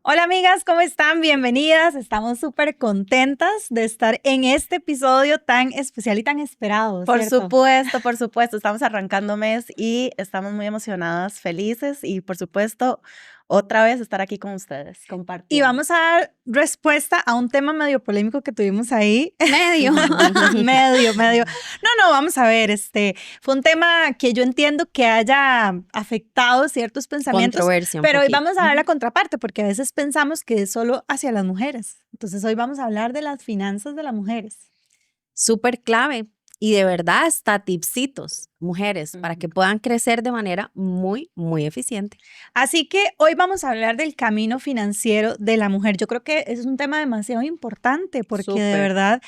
Hola amigas, ¿cómo están? Bienvenidas. Estamos súper contentas de estar en este episodio tan especial y tan esperado, Por ¿cierto? supuesto, estamos arrancando mes y estamos muy emocionadas, felices y por supuesto otra vez estar aquí con ustedes, Y compartiendo. vamos a dar respuesta a un tema medio polémico que tuvimos ahí. Medio. Medio. No, vamos a ver, fue un tema que yo entiendo que haya afectado ciertos pensamientos, Controversia un pero hoy poquito. vamos a dar la contraparte porque a veces pensamos que es solo hacia las mujeres. Entonces hoy vamos a hablar de las finanzas de las mujeres. Súper clave. Y de verdad, hasta tipsitos, mujeres, para que puedan crecer de manera muy, muy eficiente. Así que hoy vamos a hablar del camino financiero de la mujer. Yo creo que es un tema demasiado importante porque de Súper. verdad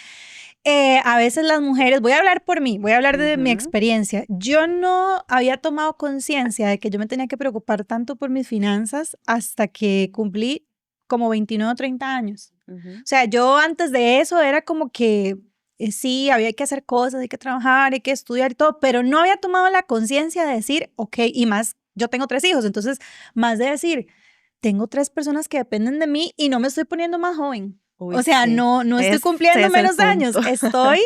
a veces las mujeres, voy a hablar por mí, voy a hablar de mi experiencia. Yo no había tomado conciencia de que yo me tenía que preocupar tanto por mis finanzas hasta que cumplí como 29 o 30 años. O sea, yo antes de eso era como que sí, había que hacer cosas, hay que trabajar, hay que estudiar y todo, pero no había tomado la conciencia de decir, ok, y más, yo tengo 3 hijos, entonces, más de decir, tengo 3 personas que dependen de mí y no me estoy poniendo más joven. Uy, O sea, sí. no estoy Ese cumpliendo es el menos años, punto. estoy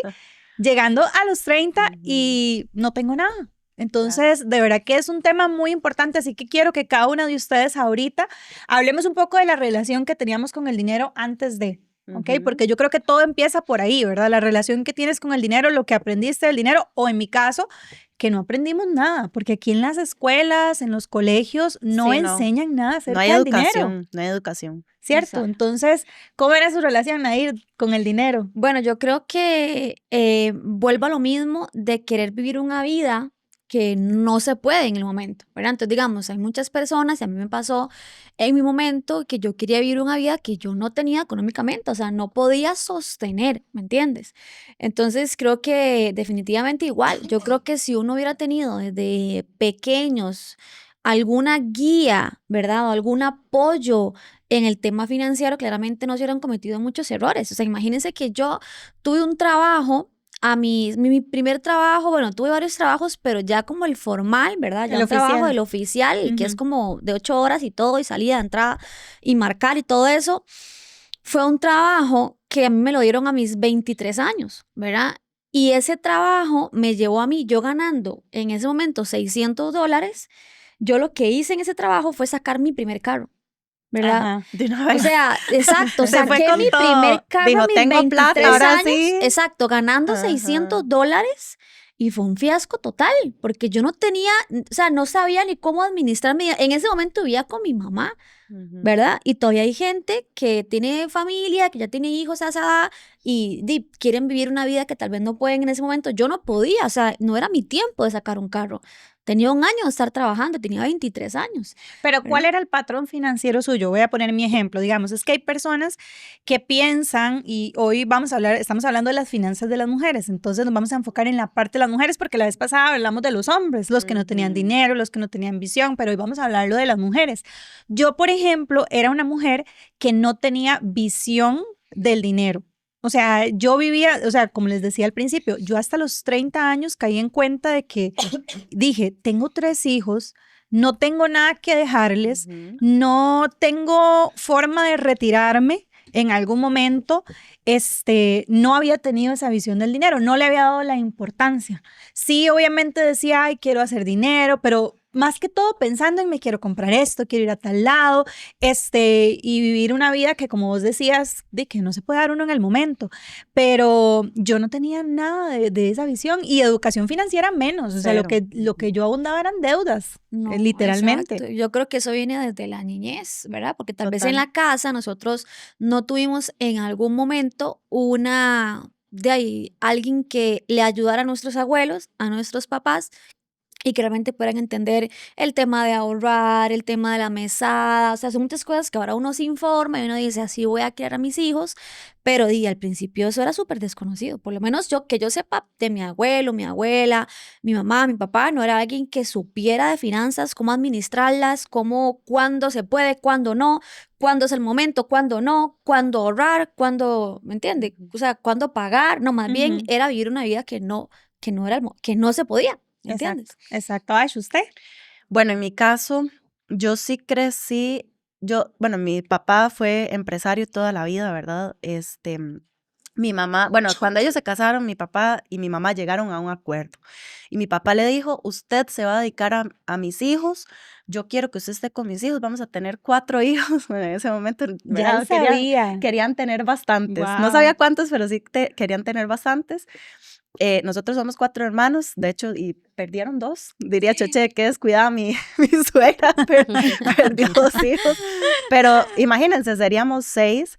llegando a los 30 y no tengo nada. Entonces, de verdad que es un tema muy importante, así que quiero que cada una de ustedes ahorita hablemos un poco de la relación que teníamos con el dinero antes de, ¿ok? Porque yo creo que todo empieza por ahí, ¿verdad? La relación que tienes con el dinero, lo que aprendiste del dinero, o en mi caso, que no aprendimos nada, porque aquí en las escuelas, en los colegios, no Sí, no, enseñan nada no hay acerca del dinero, educación, no hay educación. ¿cierto? Exacto. Entonces, ¿cómo era su relación, Nair, con el dinero? Bueno, yo creo que vuelvo a lo mismo de querer vivir una vida que no se puede en el momento, ¿verdad? Entonces, digamos, hay muchas personas, y a mí me pasó en mi momento que yo quería vivir una vida que yo no tenía económicamente, o sea, no podía sostener, ¿me entiendes? Entonces, creo que definitivamente igual, yo creo que si uno hubiera tenido desde pequeños alguna guía, ¿verdad? O algún apoyo en el tema financiero, claramente no se hubieran cometido muchos errores. O sea, imagínense que yo tuve un trabajo, mi primer trabajo, bueno, tuve varios trabajos, pero ya como el formal, ¿verdad? Ya El un trabajo oficial. del oficial, que es Ujú. como de 8 horas y todo, y salida, entrada, y marcar y todo eso, fue un trabajo que a mí me lo dieron a mis 23 años, ¿verdad? Y ese trabajo me llevó a mí, yo ganando en ese momento $600, yo lo que hice en ese trabajo fue sacar mi primer carro. ¿Verdad? Ajá. De una O vez. sea, exacto, Se fue saqué con mi todo. primer carro a Dijo, mis tengo plata, 23 ahora años, sí. exacto, ganando Ajá. $600 y fue un fiasco total, porque yo no tenía, o sea, no sabía ni cómo administrar mi, en ese momento vivía con mi mamá, ¿verdad? Y todavía hay gente que tiene familia, que ya tiene hijos a esa edad y quieren vivir una vida que tal vez no pueden en ese momento. Yo no podía, o sea, no era mi tiempo de sacar un carro. Tenía un año de estar trabajando, tenía 23 años, Pero ¿cuál ¿verdad? era el patrón financiero suyo? Voy a poner mi ejemplo. Digamos, es que hay personas que piensan, y hoy vamos a hablar, estamos hablando de las finanzas de las mujeres, entonces nos vamos a enfocar en la parte de las mujeres porque la vez pasada hablamos de los hombres, los que no tenían dinero, los que no tenían visión, pero hoy vamos a hablarlo de las mujeres. Yo, por ejemplo, era una mujer que no tenía visión del dinero. O sea, yo vivía, o sea, como les decía al principio, yo hasta los 30 años caí en cuenta de que dije, tengo 3 hijos, no tengo nada que dejarles, no tengo forma de retirarme en algún momento, no había tenido esa visión del dinero, no le había dado la importancia. Sí, obviamente decía, ay, quiero hacer dinero, pero más que todo pensando en me quiero comprar esto, quiero ir a tal lado, y vivir una vida que, como vos decías, de que no se puede dar uno en el momento, pero yo no tenía nada de esa visión y educación financiera menos, o sea, Cero. lo que yo abundaba eran deudas, No, literalmente. exacto. Yo creo que eso viene desde la niñez, ¿verdad? Porque tal vez en Total. la casa nosotros no tuvimos en algún momento una de ahí alguien que le ayudara a nuestros abuelos, a nuestros papás, y que realmente puedan entender el tema de ahorrar, el tema de la mesada, o sea, son muchas cosas que ahora uno se informa y uno dice, así voy a criar a mis hijos, pero al principio eso era súper desconocido, por lo menos yo, que yo sepa de mi abuelo, mi abuela, mi mamá, mi papá, no era alguien que supiera de finanzas, cómo administrarlas, cómo, cuándo se puede, cuándo no, cuándo es el momento, cuándo no, cuándo ahorrar, cuándo, ¿me entiende? O sea, cuándo pagar, no, más bien Ujú. era vivir una vida que no era, que no se podía. ¿Me Exacto, entiendes? exacto. Ay, usted. Bueno, en mi caso, yo sí crecí, bueno, mi papá fue empresario toda la vida, ¿verdad? Mi mamá, bueno, cuando ellos se casaron, mi papá y mi mamá llegaron a un acuerdo. Y mi papá le dijo, usted se va a dedicar a mis hijos, yo quiero que usted esté con mis hijos, vamos a tener 4 hijos. Bueno, en ese momento, Ya ¿verdad? él sabía. Querían tener bastantes. No Wow. sabía cuántos, pero sí querían tener bastantes. Nosotros somos 4 hermanos, de hecho, y perdieron 2. Diría Choche, que descuidada mi suegra, perdió 2 hijos. Pero imagínense, seríamos 6.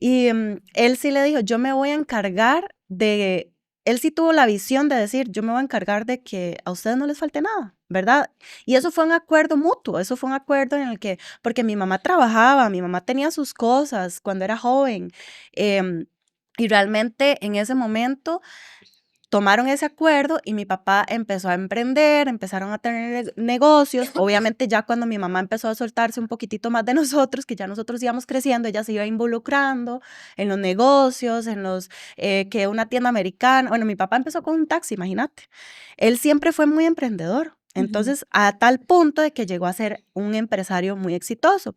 Y él sí le dijo, yo me voy a encargar de, él sí tuvo la visión de decir, yo me voy a encargar de que a ustedes no les falte nada, ¿verdad? Y eso fue un acuerdo mutuo, eso fue un acuerdo en el que, porque mi mamá trabajaba, mi mamá tenía sus cosas cuando era joven, y realmente en ese momento tomaron ese acuerdo y mi papá empezó a emprender, empezaron a tener negocios. Obviamente ya cuando mi mamá empezó a soltarse un poquitito más de nosotros, que ya nosotros íbamos creciendo, ella se iba involucrando en los negocios, en los, que una tienda americana. Bueno, mi papá empezó con un taxi, imagínate. Él siempre fue muy emprendedor. Entonces, a tal punto de que llegó a ser un empresario muy exitoso.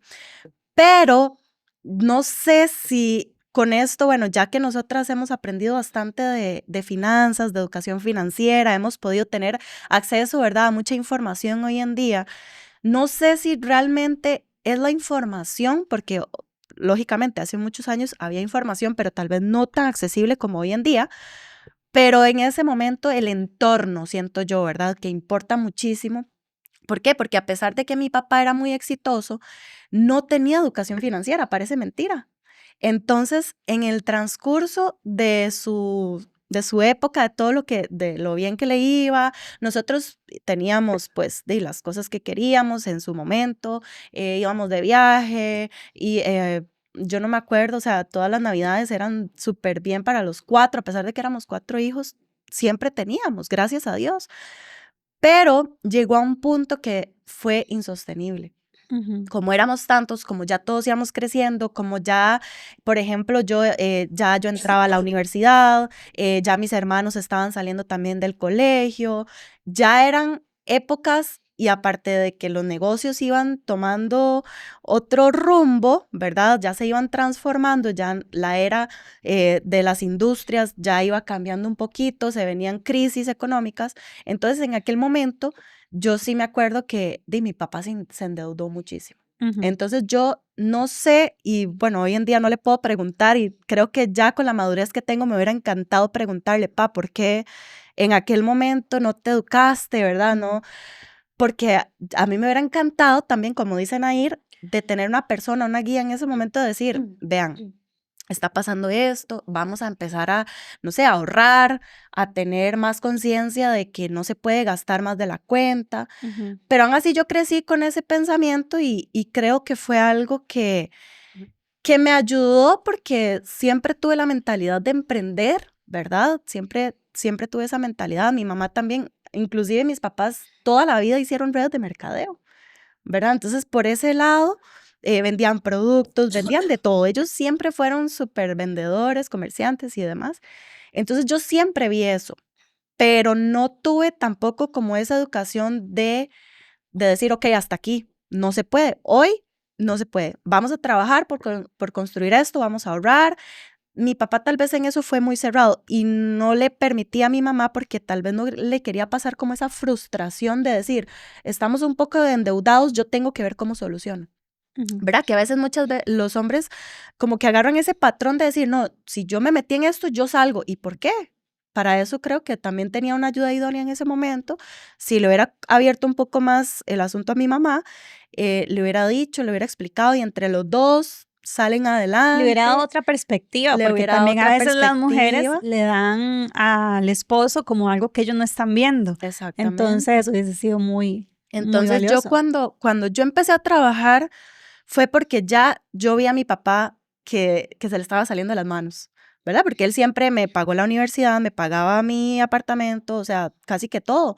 Pero no sé si con esto, bueno, ya que nosotras hemos aprendido bastante de finanzas, de educación financiera, hemos podido tener acceso, ¿verdad?, a mucha información hoy en día, no sé si realmente es la información, porque lógicamente hace muchos años había información, pero tal vez no tan accesible como hoy en día, pero en ese momento el entorno, siento yo, ¿verdad?, que importa muchísimo. ¿Por qué? Porque a pesar de que mi papá era muy exitoso, no tenía educación financiera, parece mentira. Entonces, en el transcurso de su época, de todo de lo bien que le iba, nosotros teníamos pues de las cosas que queríamos en su momento, íbamos de viaje y yo no me acuerdo, o sea, todas las navidades eran súper bien para los 4, a pesar de que éramos 4 hijos, siempre teníamos, gracias a Dios. Pero llegó a un punto que fue insostenible. Como éramos tantos, como ya todos íbamos creciendo, como ya, por ejemplo, yo entraba a la universidad, ya mis hermanos estaban saliendo también del colegio, ya eran épocas y aparte de que los negocios iban tomando otro rumbo, ¿verdad? Ya se iban transformando, ya la era de las industrias ya iba cambiando un poquito, se venían crisis económicas. Entonces, en aquel momento, yo sí me acuerdo que mi papá se endeudó muchísimo. Entonces yo no sé, y bueno, hoy en día no le puedo preguntar y creo que ya con la madurez que tengo me hubiera encantado preguntarle, pa, ¿por qué en aquel momento no te educaste, verdad? No, porque a mí me hubiera encantado también, como dice Nair, de tener una persona, una guía en ese momento de decir, vean, está pasando esto, vamos a empezar a, no sé, a ahorrar, a tener más conciencia de que no se puede gastar más de la cuenta. Pero aún así yo crecí con ese pensamiento y creo que fue algo que me ayudó porque siempre tuve la mentalidad de emprender, ¿verdad? Siempre tuve esa mentalidad. Mi mamá también, inclusive mis papás, toda la vida hicieron redes de mercadeo, ¿verdad? Entonces, por ese lado, vendían productos, vendían de todo. Ellos siempre fueron súper vendedores, comerciantes y demás. Entonces, yo siempre vi eso, pero no tuve tampoco como esa educación de decir, ok, hasta aquí, no se puede. Hoy no se puede. Vamos a trabajar por construir esto, vamos a ahorrar. Mi papá tal vez en eso fue muy cerrado y no le permitía a mi mamá porque tal vez no le quería pasar como esa frustración de decir, estamos un poco endeudados, yo tengo que ver cómo soluciono. ¿Verdad? Que a veces muchas veces los hombres como que agarran ese patrón de decir, no, si yo me metí en esto, yo salgo. ¿Y por qué? Para eso creo que también tenía una ayuda idónea en ese momento. Si le hubiera abierto un poco más el asunto a mi mamá, le hubiera dicho, le hubiera explicado y entre los dos salen adelante. Le hubiera dado otra perspectiva, Le porque hubiera también dado a otra veces las mujeres perspectiva. le dan al esposo como algo que ellos no están viendo. Exactamente. Entonces hubiese sido muy Entonces yo valioso. cuando yo empecé a trabajar fue porque ya yo vi a mi papá que se le estaba saliendo de las manos, ¿verdad? Porque él siempre me pagó la universidad, me pagaba mi apartamento, o sea, casi que todo.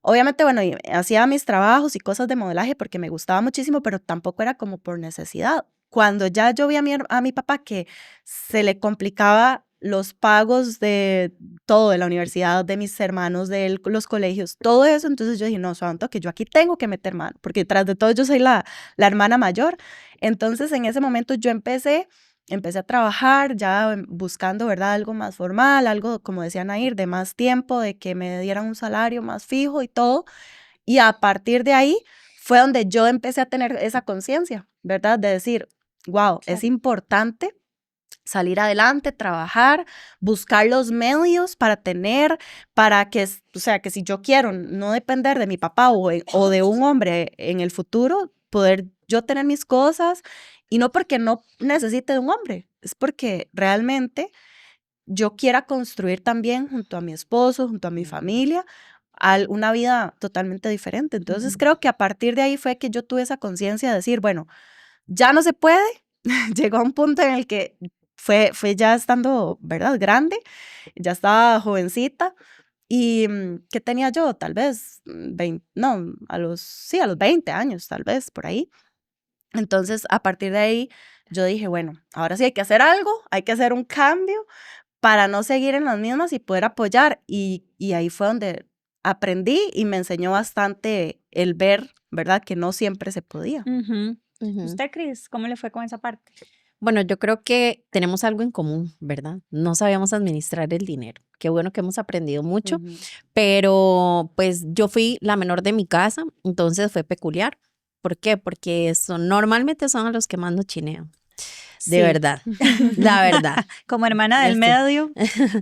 Obviamente, bueno, y hacía mis trabajos y cosas de modelaje porque me gustaba muchísimo, pero tampoco era como por necesidad. Cuando ya yo vi a mi papá que se le complicaba los pagos de todo, de la universidad, de mis hermanos, de los colegios, todo eso. Entonces yo dije, no, santo, que yo aquí tengo que meter mano, porque tras de todo yo soy la hermana mayor. Entonces en ese momento yo empecé a trabajar ya buscando, ¿verdad? Algo más formal, algo, como decía Nair, de más tiempo, de que me dieran un salario más fijo y todo. Y a partir de ahí fue donde yo empecé a tener esa conciencia, ¿verdad? De decir, wow, es importante salir adelante, trabajar, buscar los medios para que, o sea, que si yo quiero no depender de mi papá o de un hombre en el futuro, poder yo tener mis cosas, y no porque no necesite de un hombre, es porque realmente yo quiera construir también junto a mi esposo, junto a mi familia, una vida totalmente diferente. Entonces creo que a partir de ahí fue que yo tuve esa conciencia de decir, bueno, ya no se puede. Llegó a un punto en el que fue ya estando, ¿verdad? Grande, ya estaba jovencita. Y ¿qué tenía yo? Tal vez 20, no, a los 20 años, tal vez, por ahí. Entonces, a partir de ahí, yo dije, bueno, ahora sí hay que hacer algo, hay que hacer un cambio para no seguir en las mismas y poder apoyar. Y ahí fue donde aprendí y me enseñó bastante el ver, ¿verdad? Que no siempre se podía. ¿Usted, Cris, cómo le fue con esa parte? Bueno, yo creo que tenemos algo en común, ¿verdad? No sabíamos administrar el dinero. Qué bueno que hemos aprendido mucho, pero pues yo fui la menor de mi casa, entonces fue peculiar. ¿Por qué? Porque normalmente son los que más nos chinean. De verdad, la verdad. Como hermana del medio,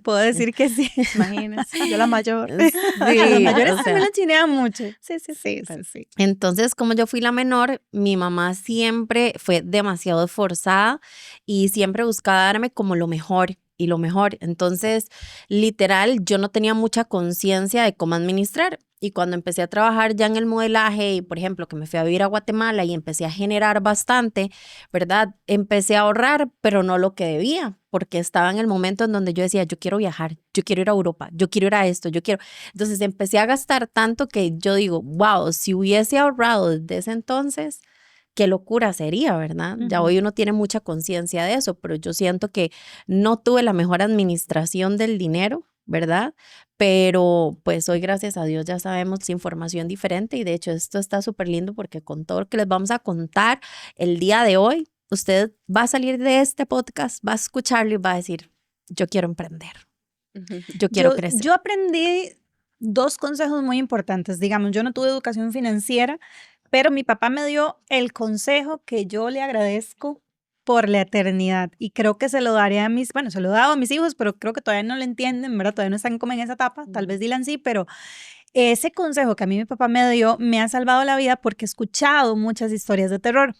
puedo decir que sí. Imagínense, yo la mayor. Sí, los mayores también la chinean mucho. Sí. Entonces, como yo fui la menor, mi mamá siempre fue demasiado esforzada y siempre buscaba darme como lo mejor y lo mejor. Entonces, literal, yo no tenía mucha conciencia de cómo administrar. Y cuando empecé a trabajar ya en el modelaje y, por ejemplo, que me fui a vivir a Guatemala y empecé a generar bastante, ¿verdad? Empecé a ahorrar, pero no lo que debía, porque estaba en el momento en donde yo decía, yo quiero viajar, yo quiero ir a Europa, yo quiero ir a esto, yo quiero. Entonces empecé a gastar tanto que yo digo, wow, si hubiese ahorrado desde ese entonces, qué locura sería, ¿verdad? Ya hoy uno tiene mucha conciencia de eso, pero yo siento que no tuve la mejor administración del dinero, ¿verdad? Pero pues hoy, gracias a Dios, ya sabemos información diferente y de hecho esto está súper lindo porque con todo lo que les vamos a contar el día de hoy, usted va a salir de este podcast, va a escucharlo y va a decir, yo quiero emprender, yo quiero crecer. Yo aprendí 2 consejos muy importantes. Digamos, yo no tuve educación financiera, pero mi papá me dio el consejo que yo le agradezco por la eternidad y creo que se lo daré se lo he dado a mis hijos, pero creo que todavía no lo entienden, ¿verdad? Todavía no están como en esa etapa, tal vez Dylan sí, pero ese consejo que a mí mi papá me dio me ha salvado la vida porque he escuchado muchas historias de terror.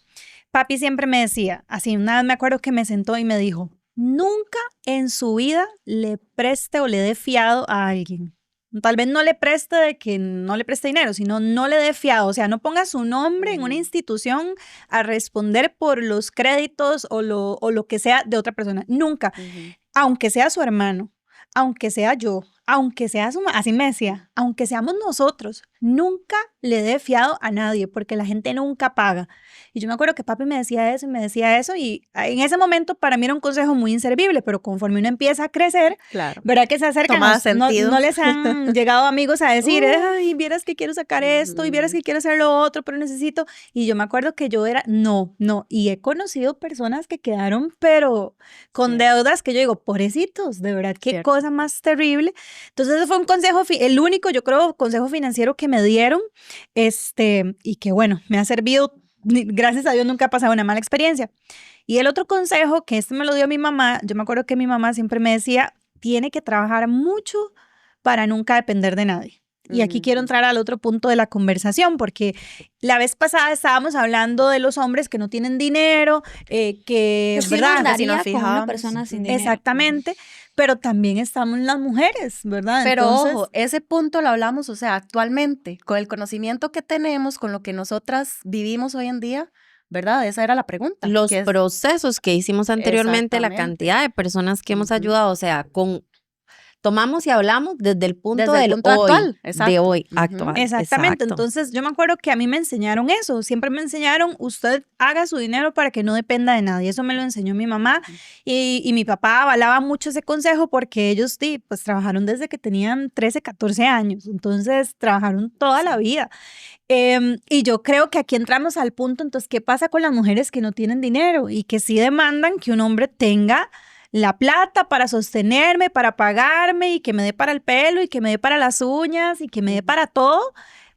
Papi siempre me decía, así una vez me acuerdo que me sentó y me dijo, nunca en su vida le preste o le dé fiado a alguien. Tal vez no le preste de que no le preste dinero, sino no le dé fiado. O sea, no ponga su nombre en una institución a responder por los créditos o lo que sea de otra persona. Nunca. Aunque sea su hermano, aunque sea yo, aunque sea así me decía, aunque seamos nosotros, nunca le dé fiado a nadie porque la gente nunca paga. Y yo me acuerdo que papi me decía eso y en ese momento para mí era un consejo muy inservible, pero conforme uno empieza a crecer, claro, ¿verdad? Que se acercan, no les han llegado amigos a decir, ay, vieras que quiero sacar esto y vieras que quiero hacer lo otro, pero necesito. Y yo me acuerdo que yo era, no, y he conocido personas que quedaron, pero con deudas que yo digo, pobrecitos, de verdad, qué cosa más terrible. Entonces ese fue un consejo, el único, yo creo, consejo financiero que me dieron, y que bueno, me ha servido, gracias a Dios nunca ha pasado una mala experiencia. Y el otro consejo, que me lo dio mi mamá, yo me acuerdo que mi mamá siempre me decía, tiene que trabajar mucho para nunca depender de nadie. Y aquí quiero entrar al otro punto de la conversación, porque la vez pasada estábamos hablando de los hombres que no tienen dinero, que, ¿verdad? Si no con una persona sin dinero. Exactamente, pero también estamos las mujeres, ¿verdad? Pero entonces, ojo, ese punto lo hablamos, o sea, actualmente, con el conocimiento que tenemos, con lo que nosotras vivimos hoy en día, ¿verdad? Esa era la pregunta. Los procesos que hicimos anteriormente, la cantidad de personas que hemos ayudado, o sea, con tomamos y hablamos desde el punto Desde el del punto hoy, actual, exacto. de hoy, Ujú. actual. Exactamente, Exacto. entonces yo me acuerdo que a mí me enseñaron eso, siempre me enseñaron, usted haga su dinero para que no dependa de nadie, eso me lo enseñó mi mamá y mi papá avalaba mucho ese consejo porque ellos pues trabajaron desde que tenían 13, 14 años, entonces trabajaron toda la vida. Y yo creo que aquí entramos al punto, entonces, ¿qué pasa con las mujeres que no tienen dinero y que sí demandan que un hombre tenga la plata para sostenerme, para pagarme y que me dé para el pelo y que me dé para las uñas y que me dé para todo?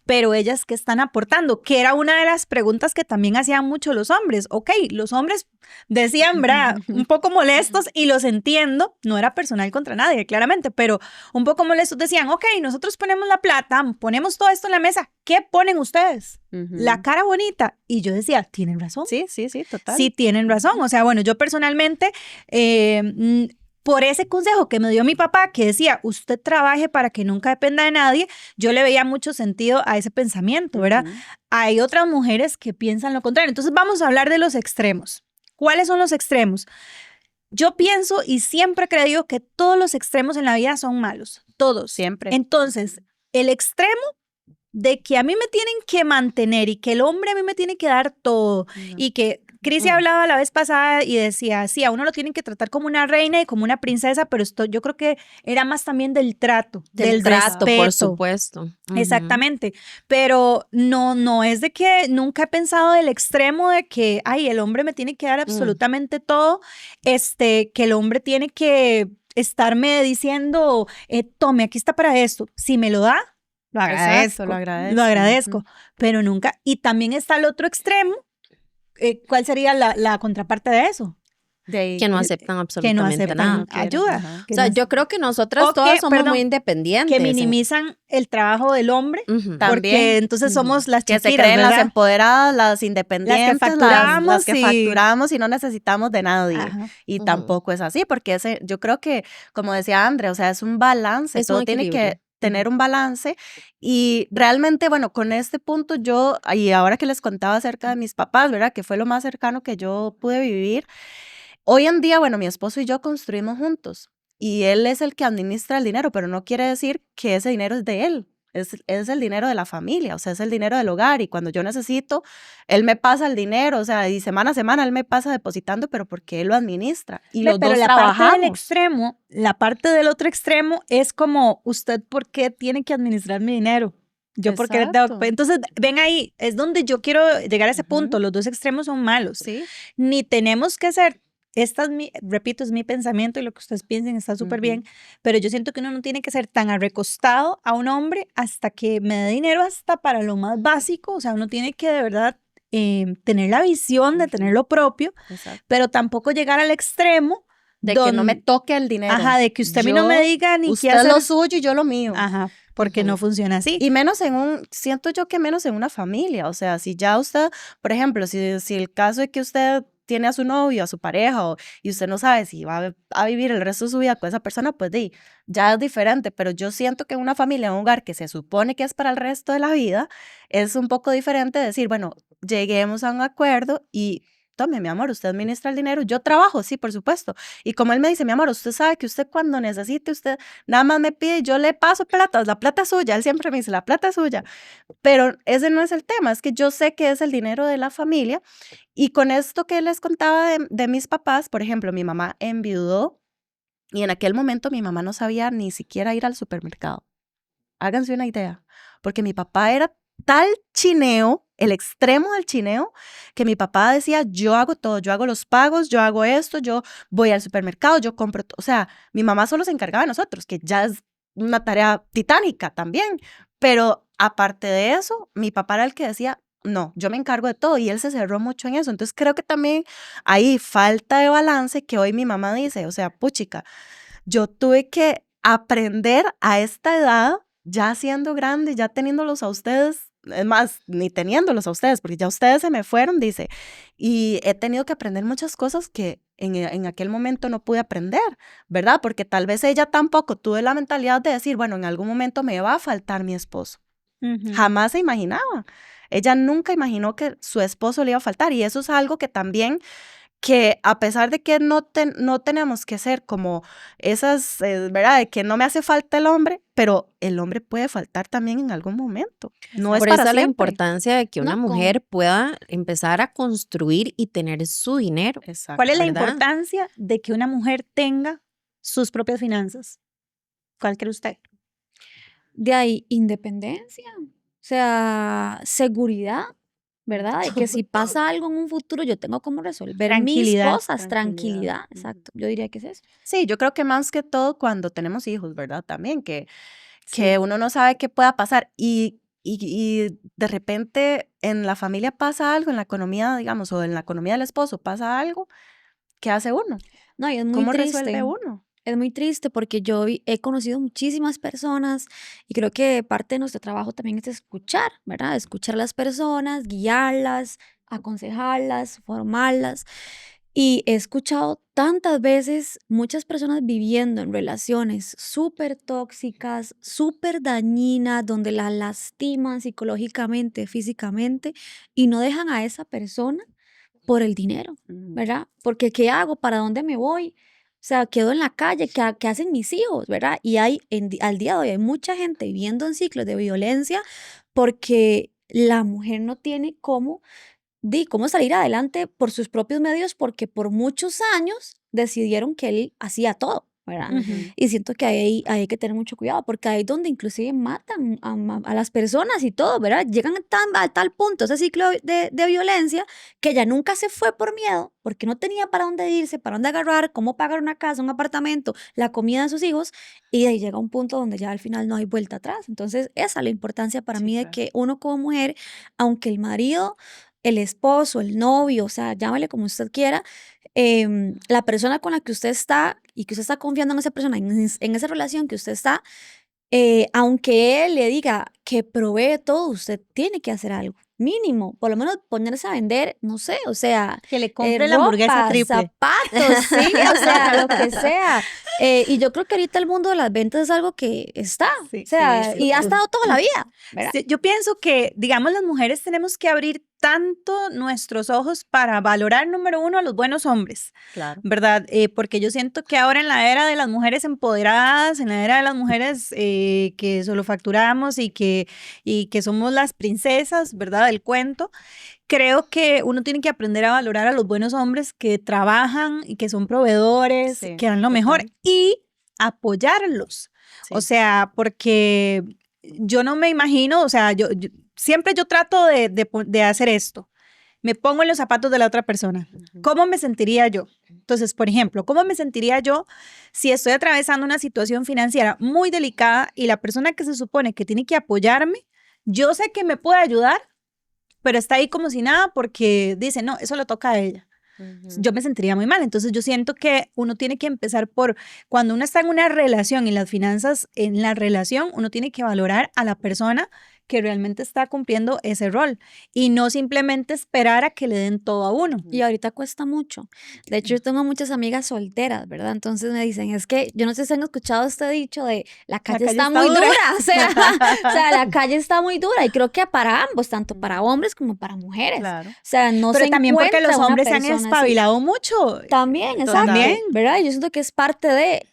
Pero ellas que están aportando, que era una de las preguntas que también hacían mucho los hombres. Ok, los hombres decían, ¿verdad? Un poco molestos y los entiendo, no era personal contra nadie, claramente, pero un poco molestos decían, ok, nosotros ponemos la plata, ponemos todo esto en la mesa, ¿qué ponen ustedes? La cara bonita. Y yo decía, tienen razón. Sí, total. Sí, tienen razón. O sea, bueno, yo personalmente, por ese consejo que me dio mi papá, que decía, usted trabaje para que nunca dependa de nadie, yo le veía mucho sentido a ese pensamiento, ¿verdad? Hay otras mujeres que piensan lo contrario. Entonces vamos a hablar de los extremos. ¿Cuáles son los extremos? Yo pienso y siempre he creído que todos los extremos en la vida son malos. Todos. Siempre. Entonces, el extremo de que a mí me tienen que mantener y que el hombre a mí me tiene que dar todo y que Crissy hablaba la vez pasada y decía, sí, a uno lo tienen que tratar como una reina y como una princesa, pero esto yo creo que era más también del trato, del trato, respeto. por supuesto. Exactamente, pero no es de que nunca he pensado del extremo de que, ay, el hombre me tiene que dar absolutamente todo, que el hombre tiene que estarme diciendo, tome, aquí está para esto, si me lo da, lo agradezco. Exacto, lo agradezco. Lo agradezco, pero nunca. Y también está el otro extremo. ¿Cuál sería la contraparte de eso? Que no aceptan Que no absolutamente aceptan nada. ayuda. Ajá. Que O sea, no- yo creo que nosotras O todas que, somos perdón, muy independientes. que minimizan el trabajo del hombre, Ujú. También. porque entonces somos las Que se Shakiras, creen las ¿verdad? empoderadas, las independientes, facturamos las que y- facturamos y no necesitamos de nadie. Ajá. Y Ujú. tampoco es así, porque yo creo que, como decía Andrea, o sea, es un balance, Es un todo tiene equilibrio. que tener un balance y realmente, bueno, con este punto yo, y ahora que les contaba acerca de mis papás, ¿verdad? Que fue lo más cercano que yo pude vivir. Hoy en día, bueno, mi esposo y yo construimos juntos y él es el que administra el dinero, pero no quiere decir que ese dinero es de él. Es el dinero de la familia, o sea, es el dinero del hogar y cuando yo necesito, él me pasa el dinero, o sea, y semana a semana él me pasa depositando, pero porque él lo administra y los Pero dos la parte del trabajamos. extremo, la parte del otro extremo es como, ¿usted por qué tiene que administrar mi dinero? Yo porque Exacto. entonces ven ahí, es donde yo quiero llegar a ese Ujú. punto, los dos extremos son malos. Sí. Ni tenemos que ser, repito, es mi pensamiento y lo que ustedes piensen está súper bien, pero yo siento que uno no tiene que ser tan arrecostado a un hombre hasta que me dé dinero hasta para lo más básico, o sea, uno tiene que de verdad tener la visión de tener lo propio, Exacto. pero tampoco llegar al extremo De que no me toque el dinero. Ajá, de que usted a mí no me diga ni qué usted hacer. lo suyo y yo lo mío. Ajá, porque no funciona así. Y menos siento yo que menos en una familia, o sea, si ya usted, por ejemplo, si el caso es que usted tiene a su novio, a su pareja, y usted no sabe si va a vivir el resto de su vida con esa persona, pues ya es diferente, pero yo siento que en una familia, en un hogar que se supone que es para el resto de la vida, es un poco diferente decir, bueno, lleguemos a un acuerdo y tome, mi amor, usted administra el dinero, yo trabajo, sí, por supuesto. Y como él me dice, mi amor, usted sabe que usted cuando necesite, usted nada más me pide, yo le paso plata, la plata es suya, él siempre me dice, la plata es suya. Pero ese no es el tema, es que yo sé que es el dinero de la familia. Y con esto que les contaba de mis papás, por ejemplo, mi mamá enviudó y en aquel momento mi mamá no sabía ni siquiera ir al supermercado. Háganse una idea, porque mi papá era tal chineo, el extremo del chineo, que mi papá decía, yo hago todo, yo hago los pagos, yo hago esto, yo voy al supermercado, yo compro todo. O sea, mi mamá solo se encargaba de nosotros, que ya es una tarea titánica también. Pero aparte de eso, mi papá era el que decía, no, yo me encargo de todo y él se cerró mucho en eso. Entonces creo que también hay falta de balance que hoy mi mamá dice, o sea, puchica, yo tuve que aprender a esta edad, ya siendo grande, ya teniéndolos a ustedes, es más, ni teniéndolos a ustedes, porque ya ustedes se me fueron, dice, y he tenido que aprender muchas cosas que en aquel momento no pude aprender, ¿verdad? Porque tal vez ella tampoco tuvo la mentalidad de decir, bueno, en algún momento me va a faltar mi esposo. Jamás se imaginaba. Ella nunca imaginó que su esposo le iba a faltar y eso es algo que también que a pesar de que no tenemos que ser como esas, ¿verdad? De que no me hace falta el hombre, pero el hombre puede faltar también en algún momento. No es Por para eso la siempre. importancia de que una No, mujer pueda empezar a construir y tener su dinero. Exacto. ¿Cuál es la ¿verdad? importancia de que una mujer tenga sus propias finanzas? ¿Cuál cree usted? De ahí, independencia, o sea, seguridad, ¿verdad? De que si pasa algo en un futuro, yo tengo cómo resolver mis Tranquilidad. cosas, tranquilidad, Ujú. exacto. Yo diría que es eso. Sí, yo creo que más que todo cuando tenemos hijos, ¿verdad? También que Sí. uno no sabe qué pueda pasar y de repente en la familia pasa algo, en la economía, digamos, o en la economía del esposo pasa algo, ¿qué hace uno? No, y es muy ¿Cómo triste. resuelve uno? Es muy triste porque yo he conocido muchísimas personas y creo que parte de nuestro trabajo también es escuchar, ¿verdad? Escuchar a las personas, guiarlas, aconsejarlas, formarlas. Y he escuchado tantas veces muchas personas viviendo en relaciones súper tóxicas, súper dañinas, donde las lastiman psicológicamente, físicamente, y no dejan a esa persona por el dinero, Ujú. ¿verdad? Porque ¿qué hago? ¿Para dónde me voy? O sea, quedo en la calle, ¿qué hacen mis hijos, verdad? Y al día de hoy hay mucha gente viviendo en ciclos de violencia porque la mujer no tiene cómo salir adelante por sus propios medios porque por muchos años decidieron que él hacía todo, ¿verdad? Ujú. Y siento que hay que tener mucho cuidado porque ahí es donde inclusive matan a las personas y todo, ¿verdad? Llegan a tal punto ese ciclo de violencia que ella nunca se fue por miedo, porque no tenía para dónde irse, para dónde agarrar, cómo pagar una casa, un apartamento, la comida de sus hijos, y de ahí llega un punto donde ya al final no hay vuelta atrás. Entonces, esa es la importancia para Sí, mí de claro. que uno como mujer, aunque el marido, el esposo, el novio, o sea, llámale como usted quiera, la persona con la que usted está y que usted está confiando en esa persona, en esa relación que usted está, aunque él le diga que provee todo, usted tiene que hacer algo mínimo, por lo menos ponerse a vender, no sé, o sea, Que le compre la hamburguesa ropa, triple. zapatos, sí, o sea, lo que sea. Y yo creo que ahorita el mundo de las ventas es algo que está, Sí, o sea, sí, y ha sí. estado toda la vida, ¿verdad? Sí, yo pienso que, digamos, las mujeres tenemos que abrir tanto nuestros ojos para valorar, número uno, a los buenos hombres, Claro. ¿verdad? Porque yo siento que ahora en la era de las mujeres empoderadas, en la era de las mujeres que solo facturamos y que somos las princesas, ¿verdad? Del cuento, creo que uno tiene que aprender a valorar a los buenos hombres que trabajan y que son proveedores, Sí, que dan lo mejor total. y apoyarlos. O Sí. sea, porque yo no me imagino, o sea, siempre yo trato de hacer esto. Me pongo en los zapatos de la otra persona. Ujú. ¿Cómo me sentiría yo? Entonces, por ejemplo, ¿cómo me sentiría yo si estoy atravesando una situación financiera muy delicada y la persona que se supone que tiene que apoyarme, yo sé que me puede ayudar, pero está ahí como si nada porque dice, no, eso lo toca a ella. Ujú. Yo me sentiría muy mal. Entonces yo siento que uno tiene que empezar por, cuando uno está en una relación y las finanzas en la relación, uno tiene que valorar a la persona que realmente está cumpliendo ese rol y no simplemente esperar a que le den todo a uno. Y ahorita cuesta mucho. De hecho, yo tengo muchas amigas solteras, ¿verdad? Entonces me dicen, es que yo no sé si han escuchado este dicho de la calle está muy dura. O sea, la calle está muy dura. Y creo que para ambos, tanto para hombres como para mujeres. Claro. O sea, no Pero se también porque encuentra los una hombres se han persona así. espabilado mucho. También, exacto. También. ¿Verdad? Yo siento que es parte de.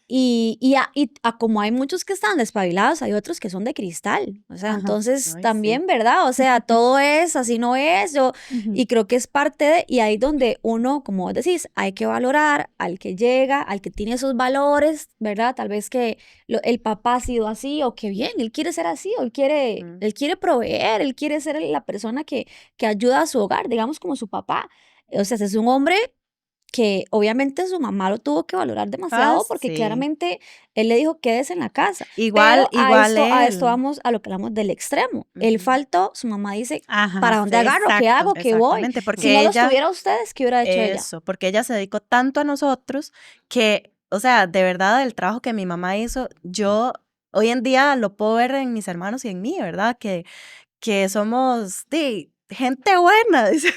Como hay muchos que están despabilados, hay otros que son de cristal. O sea, Ajá. entonces Ay, también, sí. ¿verdad? O sea, todo es, así no es. Ujú. Y creo que es parte de. Y ahí donde uno, como vos decís, hay que valorar al que llega, al que tiene esos valores, ¿verdad? Tal vez que el papá ha sido así, o que bien, él quiere ser así, o Mm. él quiere proveer, él quiere ser la persona que ayuda a su hogar, digamos como su papá. O sea, es un hombre que obviamente su mamá lo tuvo que valorar demasiado porque sí. claramente él le dijo quédese en la casa. Igual A esto él. vamos a lo que hablamos del extremo. Él Ujú. faltó, su mamá dice, Ajá. ¿para dónde agarro? ¿Qué Exacto. hago? ¿Qué voy? Exactamente, Si porque no los ella, tuviera ustedes, ¿qué hubiera hecho ella? eso, porque ella se dedicó tanto a nosotros que, o sea, de verdad, el trabajo que mi mamá hizo, yo hoy en día lo puedo ver en mis hermanos y en mí, ¿verdad? Que somos gente buena, dice.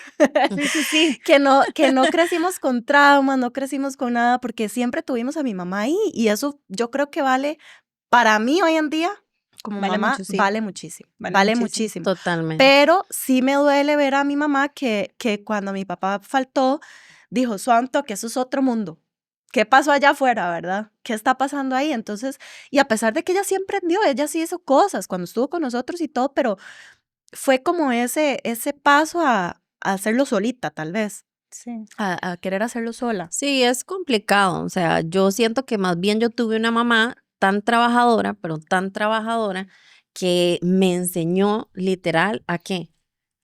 Sí, sí, sí. que no crecimos con traumas, no crecimos con nada, porque siempre tuvimos a mi mamá ahí y eso yo creo que vale, para mí hoy en día, como Vale mamá, mucho, sí. vale muchísimo, Vale vale muchísimo. muchísimo. Totalmente. Pero sí me duele ver a mi mamá que cuando mi papá faltó, dijo, santo, que eso es otro mundo. ¿Qué pasó allá afuera, verdad? ¿Qué está pasando ahí? Entonces, y a pesar de que ella sí emprendió, ella sí hizo cosas cuando estuvo con nosotros y todo, pero fue como ese paso a hacerlo solita, tal vez, Sí. a querer hacerlo sola. Sí, es complicado. O sea, yo siento que más bien yo tuve una mamá tan trabajadora, pero tan trabajadora, que me enseñó literal a qué,